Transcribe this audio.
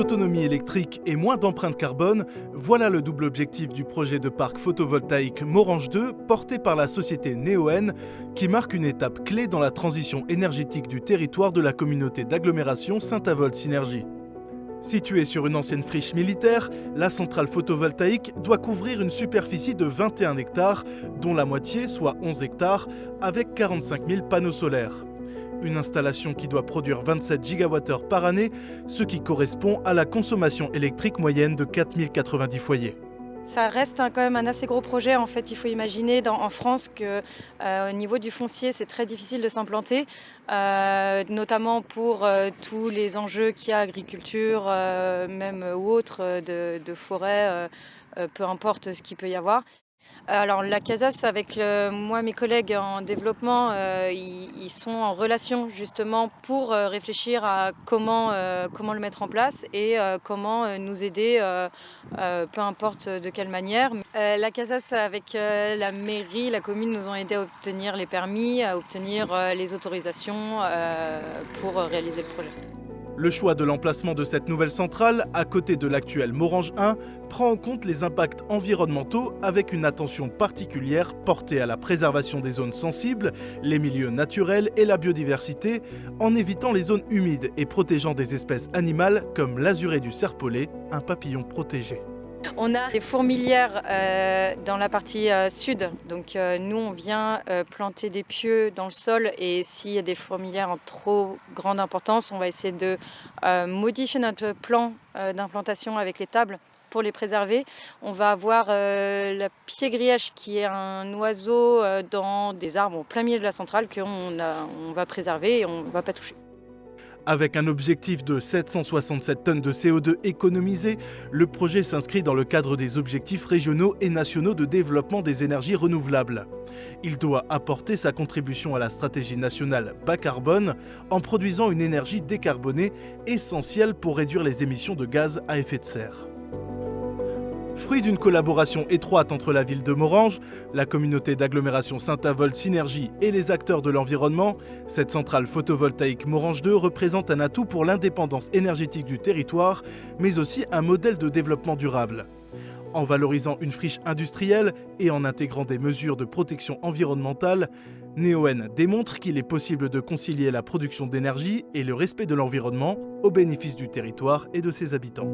d'autonomie électrique et moins d'empreinte carbone, voilà le double objectif du projet de parc photovoltaïque Morhange 2 porté par la société Neoen qui marque une étape clé dans la transition énergétique du territoire de la communauté d'agglomération Saint-Avold-Synergie. Située sur une ancienne friche militaire, la centrale photovoltaïque doit couvrir une superficie de 21 hectares, dont la moitié, soit 11 hectares, avec 45 000 panneaux solaires. Une installation qui doit produire 27 gigawattheures par année, ce qui correspond à la consommation électrique moyenne de 4090 foyers. Ça reste quand même un assez gros projet. En fait, il faut imaginer en France qu'au niveau du foncier, c'est très difficile de s'implanter, notamment pour tous les enjeux qu'il y a, agriculture, même ou autres, de forêt, peu importe ce qu'il peut y avoir. Alors la CASAS, avec moi, mes collègues en développement, ils sont en relation justement pour réfléchir à comment le mettre en place et comment nous aider, peu importe de quelle manière. La CASAS avec la mairie, la commune nous ont aidés à obtenir les permis, à obtenir les autorisations pour réaliser le projet. Le choix de l'emplacement de cette nouvelle centrale, à côté de l'actuel Morhange 1, prend en compte les impacts environnementaux avec une attention particulière portée à la préservation des zones sensibles, les milieux naturels et la biodiversité, en évitant les zones humides et protégeant des espèces animales comme l'azuré du serpolet, un papillon protégé. On a des fourmilières dans la partie sud, donc nous on vient planter des pieux dans le sol et s'il y a des fourmilières en trop grande importance, on va essayer de modifier notre plan d'implantation avec les tables pour les préserver. On va avoir la pied-grièche qui est un oiseau dans des arbres en plein milieu de la centrale qu'on va préserver et on ne va pas toucher. Avec un objectif de 767 tonnes de CO2 économisées, le projet s'inscrit dans le cadre des objectifs régionaux et nationaux de développement des énergies renouvelables. Il doit apporter sa contribution à la stratégie nationale bas carbone en produisant une énergie décarbonée essentielle pour réduire les émissions de gaz à effet de serre. Fruit d'une collaboration étroite entre la ville de Morhange, la communauté d'agglomération Saint-Avold-Synergie et les acteurs de l'environnement, cette centrale photovoltaïque Morhange 2 représente un atout pour l'indépendance énergétique du territoire, mais aussi un modèle de développement durable. En valorisant une friche industrielle et en intégrant des mesures de protection environnementale, Neoen démontre qu'il est possible de concilier la production d'énergie et le respect de l'environnement au bénéfice du territoire et de ses habitants.